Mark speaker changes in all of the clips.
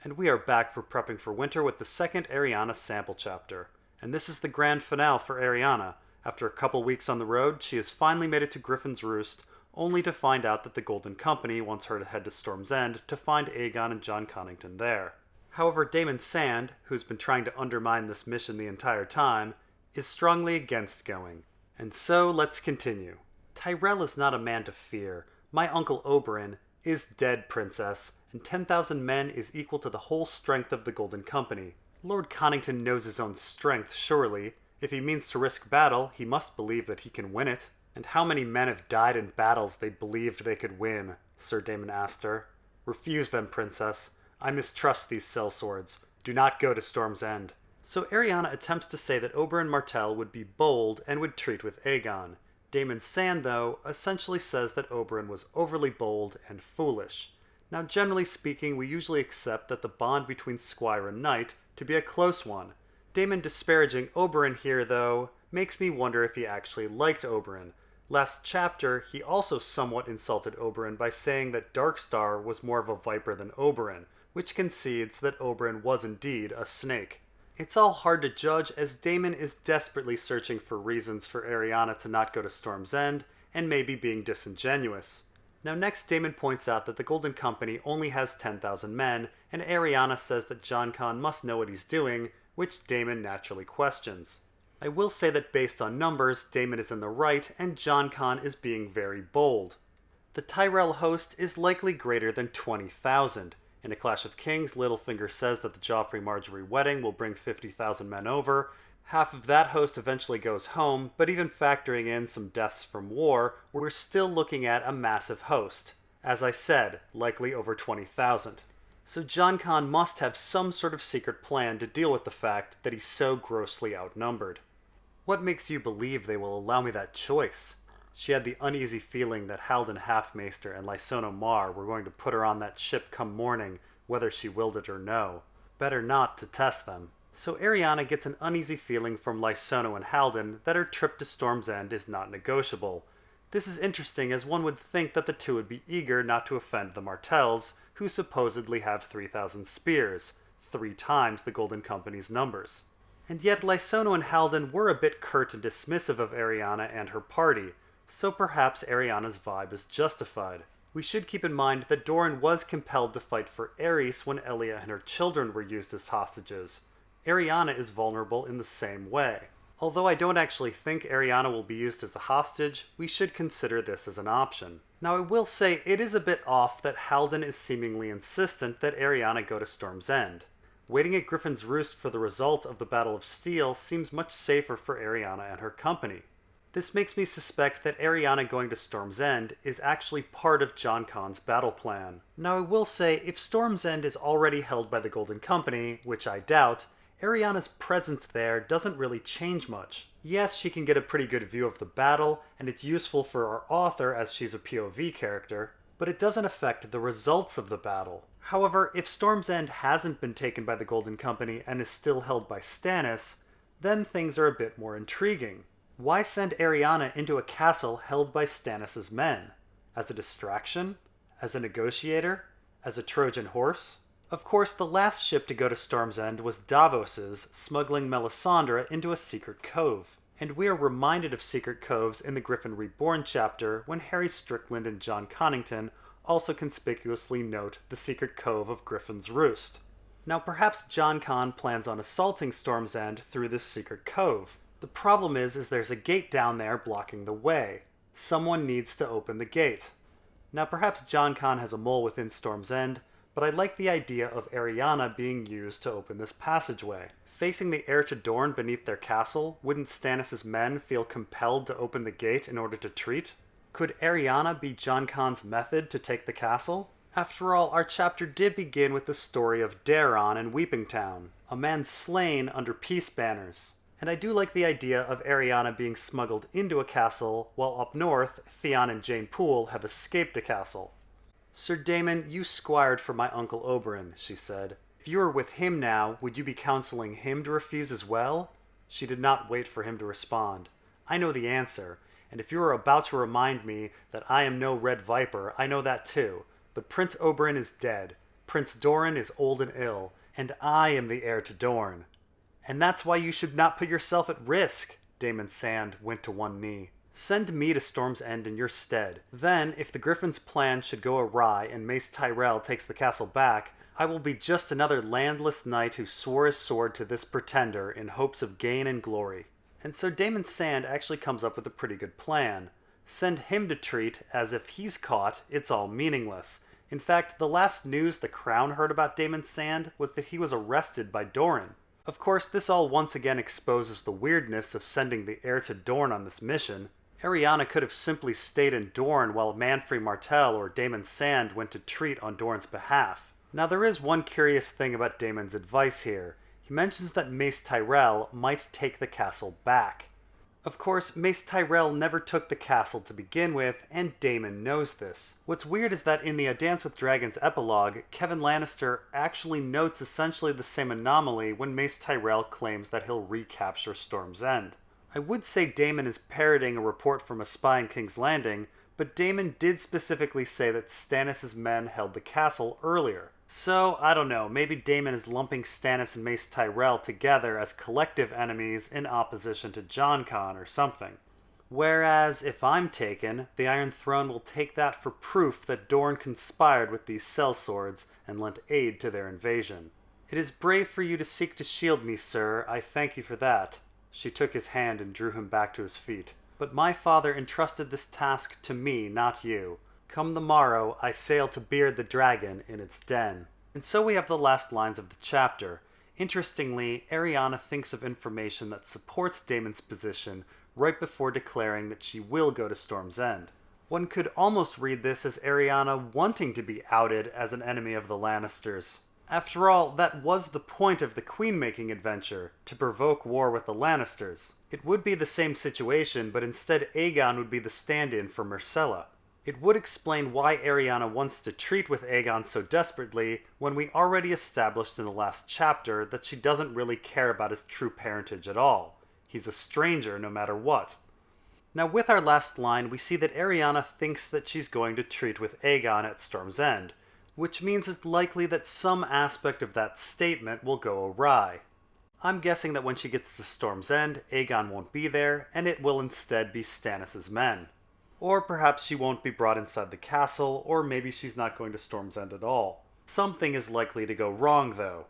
Speaker 1: And we are back for prepping for winter with the second Ariana sample chapter. And this is the grand finale for Ariana. After a couple weeks on the road, she has finally made it to Griffin's Roost, only to find out that the Golden Company wants her to head to Storm's End to find Aegon and Jon Connington there. However, Damon Sand, who's been trying to undermine this mission the entire time, is strongly against going. And so, let's continue. Tyrell is not a man to fear. My uncle Oberyn is dead, princess, and 10,000 men is equal to the whole strength of the Golden Company. Lord Connington knows his own strength, surely. If he means to risk battle, he must believe that he can win it. And how many men have died in battles they believed they could win? Sir Damon asked her. Refuse them, princess. I mistrust these sellswords. Do not go to Storm's End. So Ariana attempts to say that Oberyn Martell would be bold and would treat with Aegon. Damon Sand, though, essentially says that Oberyn was overly bold and foolish. Now, generally speaking, we usually accept that the bond between squire and knight to be a close one. Damon disparaging Oberyn here, though, makes me wonder if he actually liked Oberyn. Last chapter, he also somewhat insulted Oberyn by saying that Darkstar was more of a viper than Oberyn, which concedes that Oberyn was indeed a snake. It's all hard to judge, as Damon is desperately searching for reasons for Ariana to not go to Storm's End, and maybe being disingenuous. Now next, Damon points out that the Golden Company only has 10,000 men, and Ariana says that Jon Con must know what he's doing, which Damon naturally questions. I will say that based on numbers, Damon is in the right, and Jon Con is being very bold. The Tyrell host is likely greater than 20,000. In A Clash of Kings, Littlefinger says that the Joffrey-Marjorie wedding will bring 50,000 men over. Half of that host eventually goes home, but even factoring in some deaths from war, we're still looking at a massive host. As I said, likely over 20,000. So Jon Con must have some sort of secret plan to deal with the fact that he's so grossly outnumbered. What makes you believe they will allow me that choice? She had the uneasy feeling that Haldon Halfmaester and Lysono Mar were going to put her on that ship come morning, whether she willed it or no. Better not to test them. So Ariana gets an uneasy feeling from Lysono and Haldon that her trip to Storm's End is not negotiable. This is interesting, as one would think that the two would be eager not to offend the Martells, who supposedly have 3,000 spears, 3 times the Golden Company's numbers. And yet Lysono and Haldon were a bit curt and dismissive of Ariana and her party, so perhaps Ariana's vibe is justified. We should keep in mind that Doran was compelled to fight for Aerys when Elia and her children were used as hostages. Ariana is vulnerable in the same way. Although I don't actually think Ariana will be used as a hostage, we should consider this as an option. Now I will say it is a bit off that Haldon is seemingly insistent that Ariana go to Storm's End. Waiting at Griffin's Roost for the result of the Battle of Steel seems much safer for Ariana and her company. This makes me suspect that Ariana going to Storm's End is actually part of Jon Con's battle plan. Now I will say, if Storm's End is already held by the Golden Company, which I doubt, Ariana's presence there doesn't really change much. Yes, she can get a pretty good view of the battle, and it's useful for our author as she's a POV character, but it doesn't affect the results of the battle. However, if Storm's End hasn't been taken by the Golden Company and is still held by Stannis, then things are a bit more intriguing. Why send Ariana into a castle held by Stannis' men? As a distraction? As a negotiator? As a Trojan horse? Of course, the last ship to go to Storm's End was Davos's, smuggling Melisandre into a secret cove. And we are reminded of secret coves in the Griffin Reborn chapter when Harry Strickland and Jon Connington also conspicuously note the secret cove of Griffin's Roost. Now perhaps Jon Con plans on assaulting Storm's End through this secret cove. The problem is there's a gate down there blocking the way. Someone needs to open the gate. Now perhaps Jon Con has a mole within Storm's End, but I like the idea of Ariana being used to open this passageway. Facing the heir to Dorne beneath their castle, wouldn't Stannis' men feel compelled to open the gate in order to treat? Could Ariana be Jon Con's method to take the castle? After all, our chapter did begin with the story of Daeron in Weeping Town, a man slain under peace banners. And I do like the idea of Ariana being smuggled into a castle, while up north, Theon and Jane Poole have escaped a castle. Sir Damon, you squired for my Uncle Oberyn, she said. If you were with him now, would you be counseling him to refuse as well? She did not wait for him to respond. I know the answer, and if you are about to remind me that I am no Red Viper, I know that too. But Prince Oberyn is dead. Prince Doran is old and ill, and I am the heir to Dorne. And that's why you should not put yourself at risk. Damon Sand went to one knee. Send me to Storm's End in your stead. Then, if the Griffin's plan should go awry and Mace Tyrell takes the castle back, I will be just another landless knight who swore his sword to this pretender in hopes of gain and glory. And so Damon Sand actually comes up with a pretty good plan. Send him to treat as if he's caught, it's all meaningless. In fact, the last news the Crown heard about Damon Sand was that he was arrested by Doran. Of course, this all once again exposes the weirdness of sending the heir to Dorne on this mission. Ariana could have simply stayed in Dorne while Manfrey Martell or Damon Sand went to treat on Dorne's behalf. Now there is one curious thing about Damon's advice here. He mentions that Mace Tyrell might take the castle back. Of course, Mace Tyrell never took the castle to begin with, and Damon knows this. What's weird is that in the A Dance with Dragons epilogue, Kevin Lannister actually notes essentially the same anomaly when Mace Tyrell claims that he'll recapture Storm's End. I would say Damon is parroting a report from a spy in King's Landing, but Damon did specifically say that Stannis' men held the castle earlier. So, I don't know, maybe Damon is lumping Stannis and Mace Tyrell together as collective enemies in opposition to Jon Con or something. Whereas, if I'm taken, the Iron Throne will take that for proof that Dorne conspired with these sellswords and lent aid to their invasion. It is brave for you to seek to shield me, sir, I thank you for that. She took his hand and drew him back to his feet. But my father entrusted this task to me, not you. Come the morrow, I sail to beard the dragon in its den. And so we have the last lines of the chapter. Interestingly, Ariana thinks of information that supports Damon's position right before declaring that she will go to Storm's End. One could almost read this as Ariana wanting to be outed as an enemy of the Lannisters. After all, that was the point of the queen-making adventure, to provoke war with the Lannisters. It would be the same situation, but instead Aegon would be the stand-in for Myrcella. It would explain why Ariana wants to treat with Aegon so desperately when we already established in the last chapter that she doesn't really care about his true parentage at all. He's a stranger no matter what. Now with our last line, we see that Ariana thinks that she's going to treat with Aegon at Storm's End, which means it's likely that some aspect of that statement will go awry. I'm guessing that when she gets to Storm's End, Aegon won't be there, and it will instead be Stannis' men. Or perhaps she won't be brought inside the castle, or maybe she's not going to Storm's End at all. Something is likely to go wrong, though.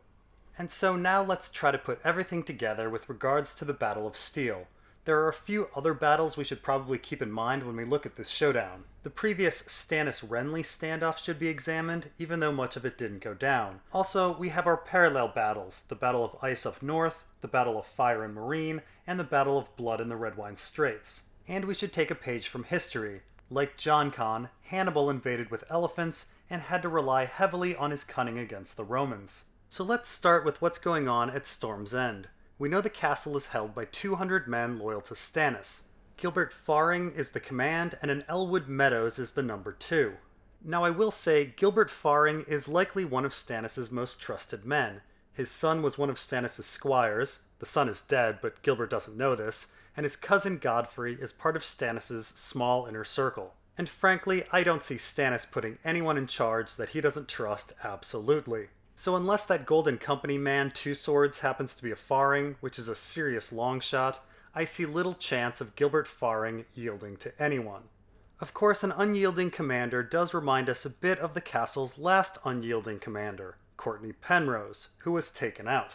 Speaker 1: And so now let's try to put everything together with regards to the Battle of Steel. There are a few other battles we should probably keep in mind when we look at this showdown. The previous Stannis-Renly standoff should be examined, even though much of it didn't go down. Also, we have our parallel battles, the Battle of Ice up north, the Battle of Fire and Marine, and the Battle of Blood in the Redwine Straits. And we should take a page from history. Like Jon Con, Hannibal invaded with elephants and had to rely heavily on his cunning against the Romans. So let's start with what's going on at Storm's End. We know the castle is held by 200 men loyal to Stannis. Gilbert Faring is the command, and an Elwood Meadows is the number 2. Now I will say, Gilbert Faring is likely one of Stannis' most trusted men. His son was one of Stannis' squires. The son is dead, but Gilbert doesn't know this. And his cousin Godfrey is part of Stannis' small inner circle. And frankly, I don't see Stannis putting anyone in charge that he doesn't trust absolutely. So unless that Golden Company man Two Swords happens to be a Faring, which is a serious long shot, I see little chance of Gilbert Faring yielding to anyone. Of course, an unyielding commander does remind us a bit of the castle's last unyielding commander, Courtney Penrose, who was taken out.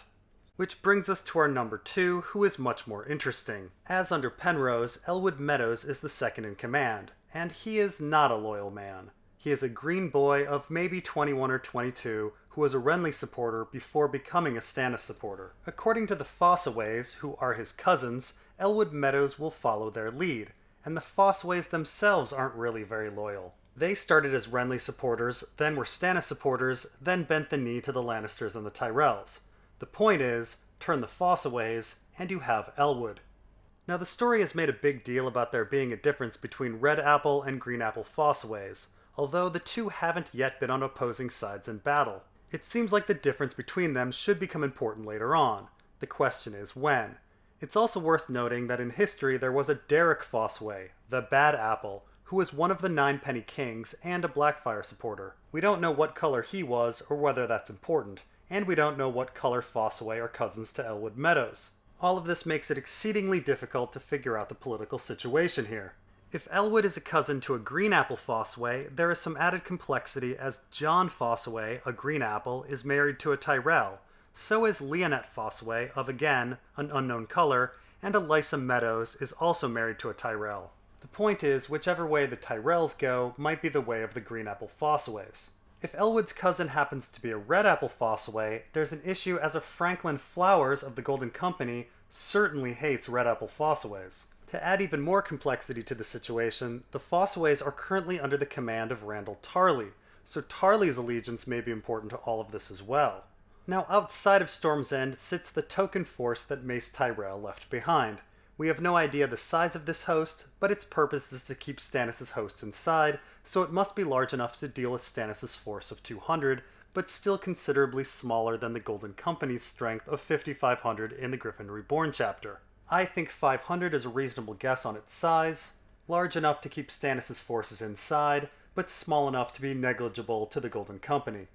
Speaker 1: Which brings us to our number 2, who is much more interesting. As under Penrose, Elwood Meadows is the second in command, and he is not a loyal man. He is a green boy of maybe 21 or 22 who was a Renly supporter before becoming a Stannis supporter. According to the Fossaways, who are his cousins, Elwood Meadows will follow their lead, and the Fossaways themselves aren't really very loyal. They started as Renly supporters, then were Stannis supporters, then bent the knee to the Lannisters and the Tyrells. The point is, turn the Fossaways, and you have Elwood. Now the story has made a big deal about there being a difference between Red Apple and Green Apple Fossaways, although the two haven't yet been on opposing sides in battle. It seems like the difference between them should become important later on. The question is when. It's also worth noting that in history there was a Derek Fossaway, the Bad Apple, who was one of the Ninepenny Kings and a Blackfyre supporter. We don't know what color he was or whether that's important, and we don't know what color Fossaway are cousins to Elwood Meadows. All of this makes it exceedingly difficult to figure out the political situation here. If Elwood is a cousin to a Green Apple Fossaway, there is some added complexity as Jon Fossaway, a Green Apple, is married to a Tyrell. So is Leonette Fossaway, of again, an unknown color, and Alyssa Meadows is also married to a Tyrell. The point is, whichever way the Tyrells go might be the way of the Green Apple Fossaways. If Elwood's cousin happens to be a Red Apple Fossaway, there's an issue as a Franklin Flowers of the Golden Company certainly hates Red Apple Fossaways. To add even more complexity to the situation, the Fossaways are currently under the command of Randall Tarly, so Tarly's allegiance may be important to all of this as well. Now outside of Storm's End sits the token force that Mace Tyrell left behind. We have no idea the size of this host, but its purpose is to keep Stannis' host inside, so it must be large enough to deal with Stannis' force of 200, but still considerably smaller than the Golden Company's strength of 5,500 in the Griffin Reborn chapter. I think 500 is a reasonable guess on its size, large enough to keep Stannis' forces inside, but small enough to be negligible to the Golden Company.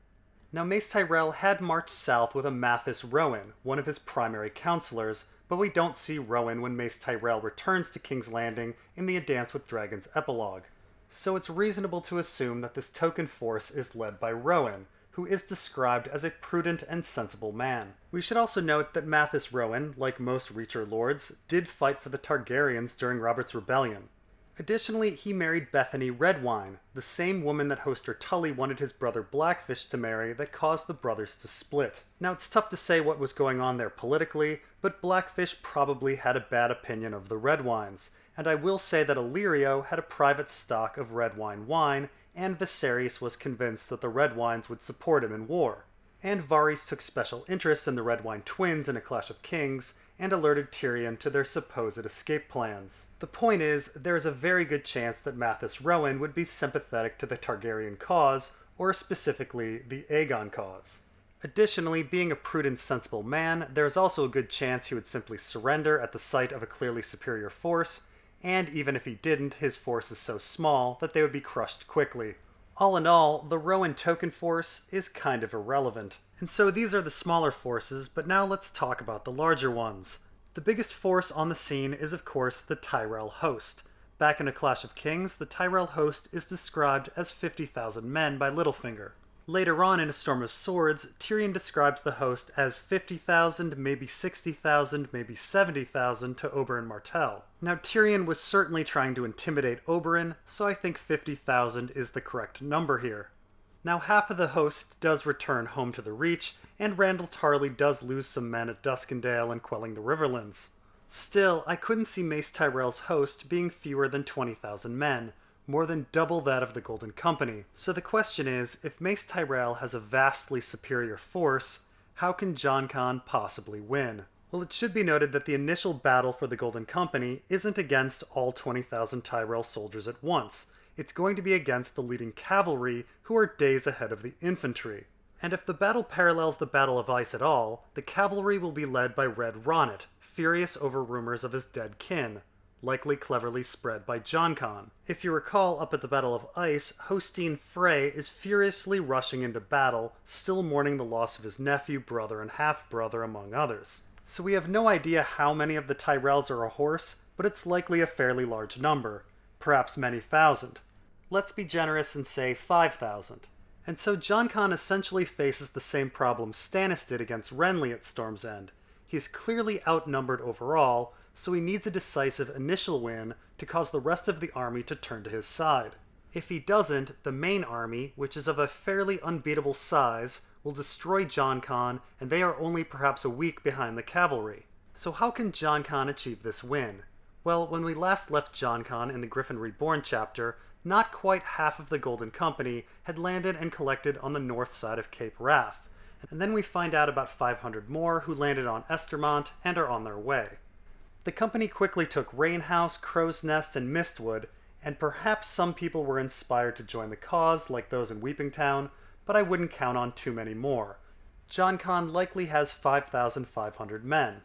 Speaker 1: Now Mace Tyrell had marched south with a Mathis Rowan, one of his primary counselors, but we don't see Rowan when Mace Tyrell returns to King's Landing in the A Dance with Dragons epilogue. So it's reasonable to assume that this token force is led by Rowan, who is described as a prudent and sensible man. We should also note that Mathis Rowan, like most Reacher lords, did fight for the Targaryens during Robert's Rebellion. Additionally, he married Bethany Redwine, the same woman that Hoster Tully wanted his brother Blackfish to marry that caused the brothers to split. Now it's tough to say what was going on there politically, but Blackfish probably had a bad opinion of the Redwines, and I will say that Illyrio had a private stock of Redwine wine, and Viserys was convinced that the Redwines would support him in war. And Varys took special interest in the Redwine twins in A Clash of Kings, and alerted Tyrion to their supposed escape plans. The point is, there is a very good chance that Mathis Rowan would be sympathetic to the Targaryen cause, or specifically the Aegon cause. Additionally, being a prudent, sensible man, there is also a good chance he would simply surrender at the sight of a clearly superior force, and even if he didn't, his force is so small that they would be crushed quickly. All in all, the Rowan token force is kind of irrelevant. And so these are the smaller forces, but now let's talk about the larger ones. The biggest force on the scene is of course the Tyrell host. Back in A Clash of Kings, the Tyrell host is described as 50,000 men by Littlefinger. Later on in A Storm of Swords, Tyrion describes the host as 50,000, maybe 60,000, maybe 70,000 to Oberyn Martell. Now Tyrion was certainly trying to intimidate Oberyn, so I think 50,000 is the correct number here. Now half of the host does return home to the Reach, and Randall Tarly does lose some men at Duskendale and quelling the Riverlands. Still, I couldn't see Mace Tyrell's host being fewer than 20,000 men, more than double that of the Golden Company. So the question is, if Mace Tyrell has a vastly superior force, how can Jon Con possibly win? Well, it should be noted that the initial battle for the Golden Company isn't against all 20,000 Tyrell soldiers at once. It's going to be against the leading cavalry, who are days ahead of the infantry. And if the battle parallels the Battle of Ice at all, the cavalry will be led by Red Ronnet, furious over rumors of his dead kin, likely cleverly spread by Jon Con. If you recall, up at the Battle of Ice, Hostine Frey is furiously rushing into battle, still mourning the loss of his nephew, brother, and half-brother, among others. So we have no idea how many of the Tyrells are a horse, but it's likely a fairly large number, perhaps many thousand. Let's be generous and say 5,000. And so Jon Con essentially faces the same problem Stannis did against Renly at Storm's End. He is clearly outnumbered overall, so he needs a decisive initial win to cause the rest of the army to turn to his side. If he doesn't, the main army, which is of a fairly unbeatable size, will destroy Jon Con, and they are only perhaps a week behind the cavalry. So how can Jon Con achieve this win? Well, when we last left Jon Con in the Griffin Reborn chapter, not quite half of the Golden Company had landed and collected on the north side of Cape Wrath, and then we find out about 500 more who landed on Estermont and are on their way. The company quickly took Rainhouse, Crow's Nest, and Mistwood, and perhaps some people were inspired to join the cause, like those in Weeping Town, but I wouldn't count on too many more. Jon Con likely has 5,500 men.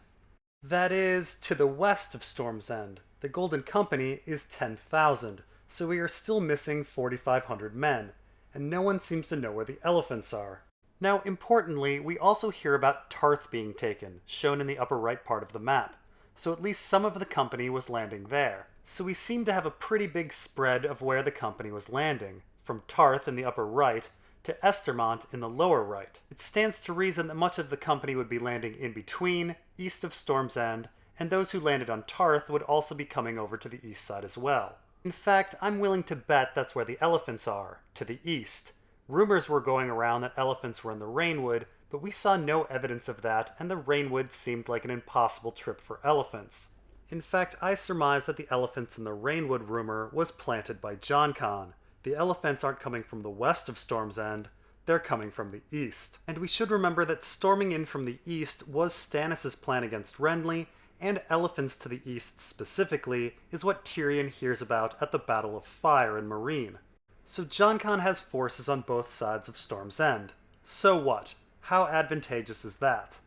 Speaker 1: That is, to the west of Storm's End. The Golden Company is 10,000, so we are still missing 4,500 men, and no one seems to know where the elephants are. Now, importantly, we also hear about Tarth being taken, shown in the upper right part of the map, so at least some of the company was landing there. So we seem to have a pretty big spread of where the company was landing, from Tarth in the upper right to Estermont in the lower right. It stands to reason that much of the company would be landing in between, east of Storm's End, and those who landed on Tarth would also be coming over to the east side as well. In fact, I'm willing to bet that's where the elephants are, to the east. Rumors were going around that elephants were in the Rainwood, but we saw no evidence of that, and the Rainwood seemed like an impossible trip for elephants. In fact, I surmise that the elephants in the Rainwood rumor was planted by Jon Con. The elephants aren't coming from the west of Storm's End, they're coming from the east. And we should remember that storming in from the east was Stannis' plan against Renly, and elephants to the east specifically is what Tyrion hears about at the Battle of Fire in Meereen. So Jon Con has forces on both sides of Storm's End. So what? How advantageous is that?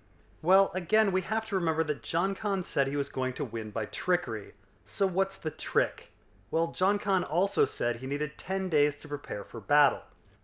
Speaker 1: Well, again, we have to remember that Jon Con said he was going to win by trickery. So what's the trick? Well, Jon Con also said he needed 10 days to prepare for battle.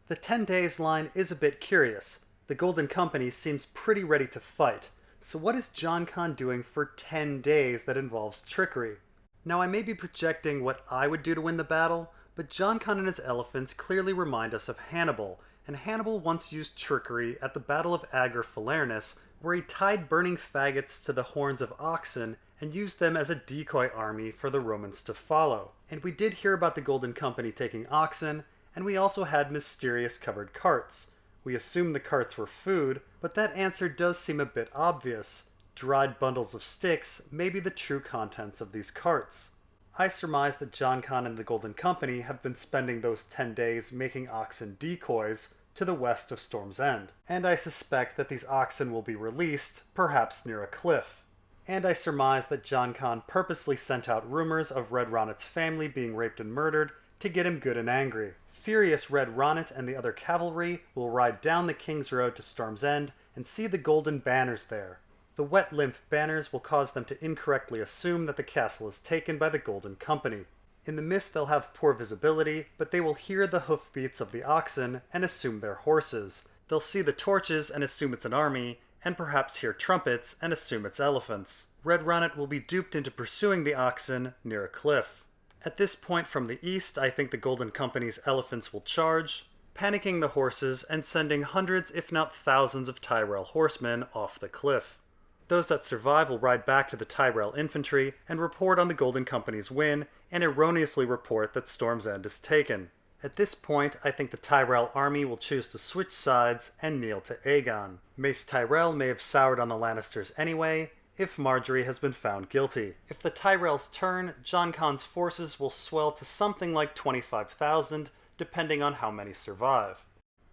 Speaker 1: The 10 days line is a bit curious. The Golden Company seems pretty ready to fight. So what is Jon Con doing for 10 days that involves trickery? Now, I may be projecting what I would do to win the battle, but Jon Con and his elephants clearly remind us of Hannibal, and Hannibal once used trickery at the Battle of Ager Falernus, where he tied burning faggots to the horns of oxen and used them as a decoy army for the Romans to follow. And we did hear about the Golden Company taking oxen, and we also had mysterious covered carts. We assumed the carts were food, but that answer does seem a bit obvious. Dried bundles of sticks may be the true contents of these carts. I surmise that Jon Con and the Golden Company have been spending those 10 days making oxen decoys to the west of Storm's End, and I suspect that these oxen will be released, perhaps near a cliff. And I surmise that Jon Con purposely sent out rumors of Red Ronnet's family being raped and murdered to get him good and angry. Furious Red Ronnet and the other cavalry will ride down the King's Road to Storm's End and see the golden banners there. The wet limp banners will cause them to incorrectly assume that the castle is taken by the Golden Company. In the mist they'll have poor visibility, but they will hear the hoofbeats of the oxen and assume they're horses. They'll see the torches and assume it's an army, and perhaps hear trumpets and assume it's elephants. Red Ronnet will be duped into pursuing the oxen near a cliff. At this point from the east, I think the Golden Company's elephants will charge, panicking the horses and sending hundreds if not thousands of Tyrell horsemen off the cliff. Those that survive will ride back to the Tyrell infantry and report on the Golden Company's win and erroneously report that Storm's End is taken. At this point, I think the Tyrell army will choose to switch sides and kneel to Aegon. Mace Tyrell may have soured on the Lannisters anyway, if Margaery has been found guilty. If the Tyrells turn, Jon Con's forces will swell to something like 25,000, depending on how many survive.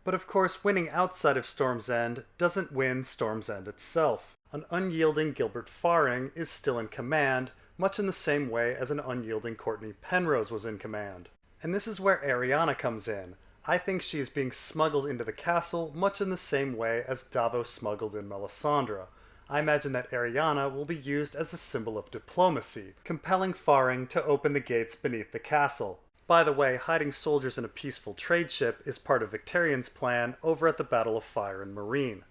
Speaker 1: But of course, winning outside of Storm's End doesn't win Storm's End itself. An unyielding Gilbert Faring is still in command, much in the same way as an unyielding Courtney Penrose was in command. And this is where Ariana comes in. I think she is being smuggled into the castle much in the same way as Davos smuggled in Melisandre. I imagine that Ariana will be used as a symbol of diplomacy, compelling Faring to open the gates beneath the castle. By the way, hiding soldiers in a peaceful trade ship is part of Victarion's plan over at the Battle of Fire in Meereen.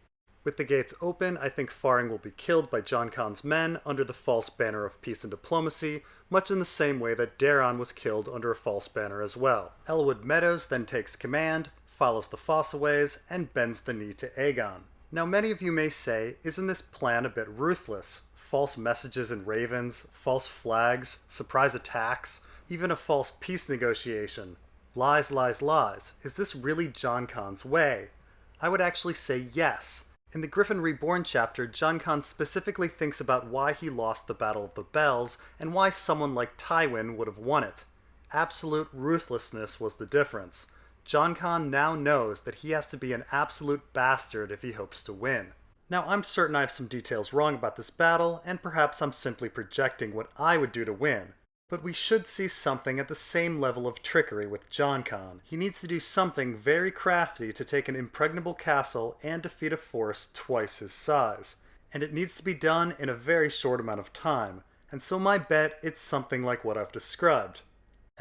Speaker 1: With the gates open, I think Faring will be killed by Jon Con's men under the false banner of peace and diplomacy, much in the same way that Daeron was killed under a false banner as well. Elwood Meadows then takes command, follows the Fossaways, and bends the knee to Aegon. Now many of you may say, isn't this plan a bit ruthless? False messages in ravens, false flags, surprise attacks, even a false peace negotiation. Lies, lies, lies. Is this really Jon Con's way? I would actually say yes. In the Griffin Reborn chapter, Jon Con specifically thinks about why he lost the Battle of the Bells and why someone like Tywin would have won it. Absolute ruthlessness was the difference. Jon Con now knows that he has to be an absolute bastard if he hopes to win. Now, I'm certain I have some details wrong about this battle, and perhaps I'm simply projecting what I would do to win. But we should see something at the same level of trickery with Jon Con. He needs to do something very crafty to take an impregnable castle and defeat a force twice his size. And it needs to be done in a very short amount of time. And so my bet, it's something like what I've described.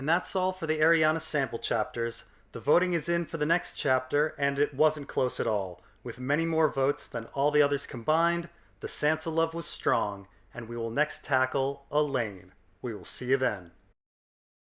Speaker 1: And that's all for the Ariana sample chapters. The voting is in for the next chapter, and it wasn't close at all. With many more votes than all the others combined, the Sansa love was strong, and we will next tackle Elaine. We will see you then.